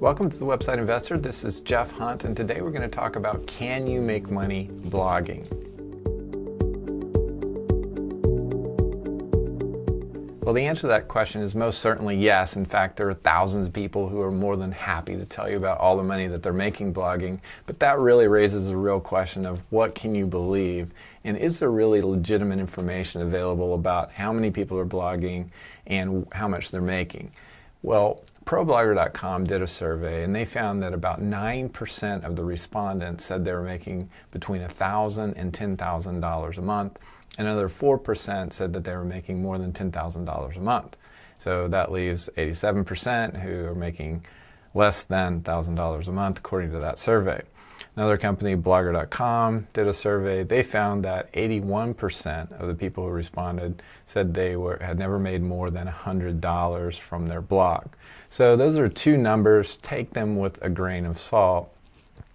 Welcome to the Website Investor. This is Jeff Hunt, and today we're going to talk about, can you make money blogging? Well, the answer to that question is most certainly yes. In fact, there are thousands of people who are more than happy to tell you about all the money that they're making blogging. But that really raises the real question of what can you believe? And is there really legitimate information available about how many people are blogging and how much they're making? Well, ProBlogger.com did a survey, and they found that about 9% of the respondents said they were making between $1,000 and $10,000 a month. Another 4% said that they were making more than $10,000 a month. So that leaves 87% who are making less than $1,000 a month, according to that survey. Another company, Blogger.com, did a survey. They found that 81% of the people who responded said they had never made more than $100 from their blog. So those are two numbers. Take them with a grain of salt.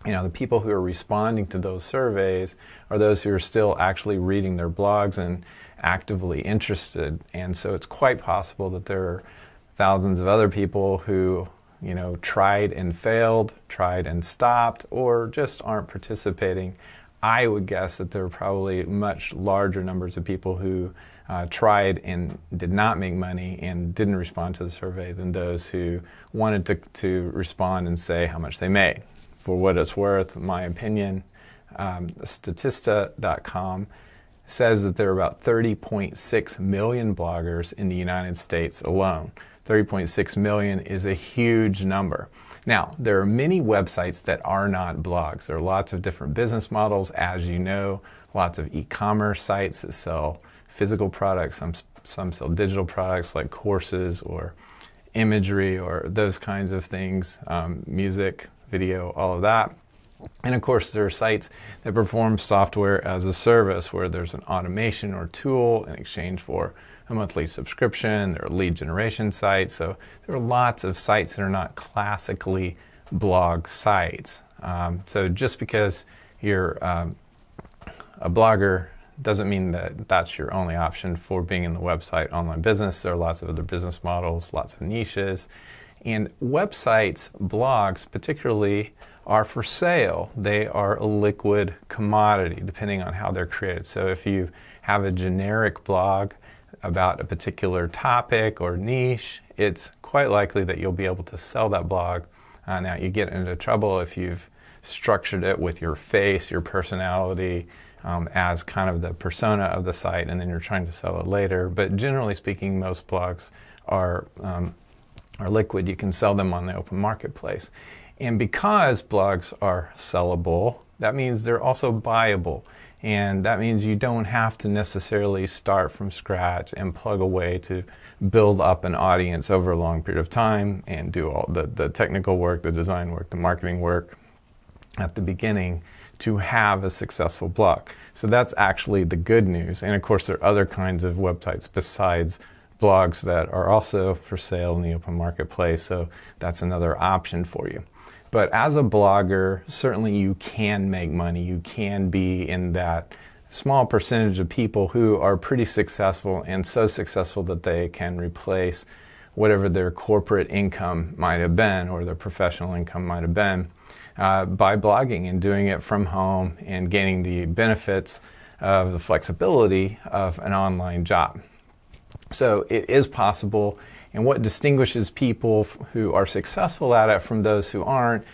You know, the people who are responding to those surveys are those who are still actually reading their blogs and actively interested. And so it's quite possible that there are thousands of other people who, you know, tried and failed, tried and stopped, or just aren't participating. I would guess that there are probably much larger numbers of people who tried and did not make money and didn't respond to the survey than those who wanted to respond and say how much they made. For what it's worth, in my opinion, Statista.com says that there are about 30.6 million bloggers in the United States alone. 30.6 million is a huge number. Now, there are many websites that are not blogs. There are lots of different business models, as you know, lots of e-commerce sites that sell physical products. Some sell digital products like courses or imagery or those kinds of things, music, video, all of that. And of course, there are sites that perform software as a service where there's an automation or tool in exchange for a monthly subscription. There are lead generation sites. So there are lots of sites that are not classically blog sites. So just because you're a blogger doesn't mean that that's your only option for being in the website online business. There are lots of other business models, lots of niches. And websites, blogs particularly, are for sale. They are a liquid commodity depending on how they're created. So if you have a generic blog about a particular topic or niche, it's quite likely that you'll be able to sell that blog. Now, you get into trouble if you've structured it with your face, your personality, as kind of the persona of the site, and then you're trying to sell it later. But generally speaking, most blogs are liquid. You can sell them on the open marketplace. And because blogs are sellable, that means they're also buyable. And that means you don't have to necessarily start from scratch and plug away to build up an audience over a long period of time and do all the technical work, the design work, the marketing work at the beginning to have a successful blog. So that's actually the good news. And of course, there are other kinds of websites besides blogs that are also for sale in the open marketplace, so that's another option for you. But as a blogger, certainly you can make money. You can be in that small percentage of people who are pretty successful, and so successful that they can replace whatever their corporate income might have been or their professional income might have been by blogging and doing it from home and gaining the benefits of the flexibility of an online job. So it is possible, and what distinguishes people who are successful at it from those who aren't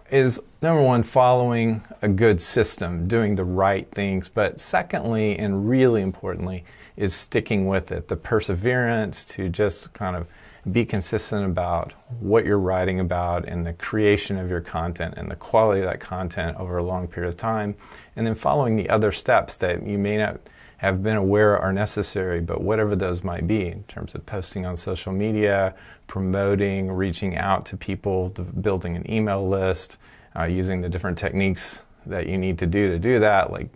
is, number one, following a good system, doing the right things, but secondly, and really importantly, is sticking with it, the perseverance to just kind of be consistent about what you're writing about and the creation of your content and the quality of that content over a long period of time, and then following the other steps that you may not have been aware are necessary, but whatever those might be in terms of posting on social media, promoting, reaching out to people, building an email list, using the different techniques that you need to do that, like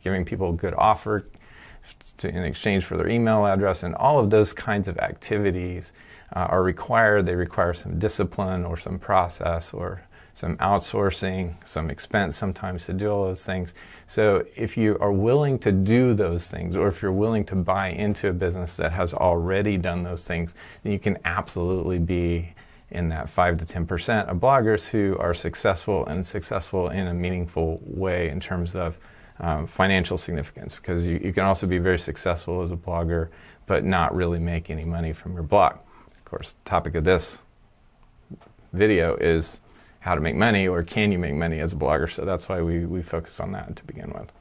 giving people a good offer in exchange for their email address, and all of those kinds of activities are required. They require some discipline or some process or some outsourcing, some expense sometimes to do all those things. So if you are willing to do those things, or if you're willing to buy into a business that has already done those things, then you can absolutely be in that 5 to 10% of bloggers who are successful and successful in a meaningful way in terms of financial significance, because you can also be very successful as a blogger but not really make any money from your blog. Of course, the topic of this video is how to make money, or can you make money as a blogger, so that's why we focus on that to begin with.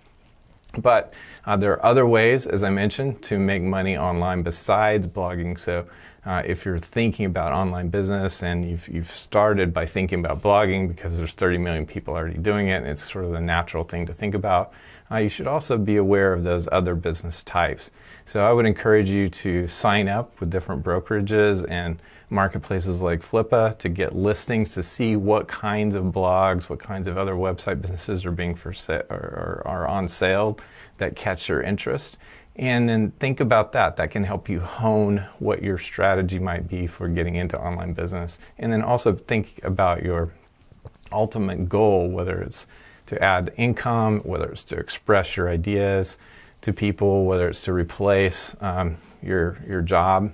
But there are other ways, as I mentioned, to make money online besides blogging. So if you're thinking about online business and you've started by thinking about blogging because there's 30 million people already doing it and it's sort of the natural thing to think about, you should also be aware of those other business types. So I would encourage you to sign up with different brokerages and marketplaces like Flippa to get listings, to see what kinds of blogs, what kinds of other website businesses are being for sale or are on sale that catch your interest. And then think about that. That can help you hone what your strategy might be for getting into online business. And then also think about your ultimate goal, whether it's to add income, whether it's to express your ideas to people, whether it's to replace your job,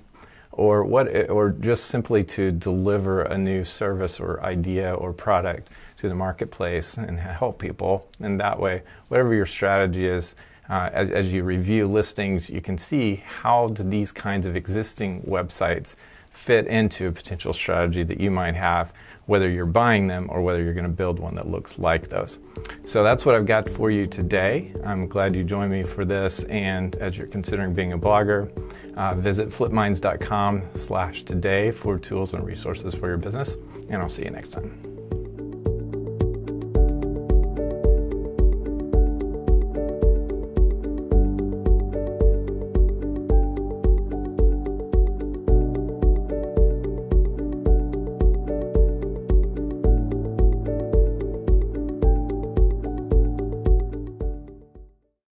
or just simply to deliver a new service or idea or product to the marketplace and help people. And that way, whatever your strategy is, as you review listings, you can see how do these kinds of existing websites fit into a potential strategy that you might have, whether you're buying them or whether you're going to build one that looks like those. So that's what I've got for you today. I'm glad you joined me for this, and as you're considering being a blogger, visit flipminds.com/today for tools and resources for your business, and I'll see you next time.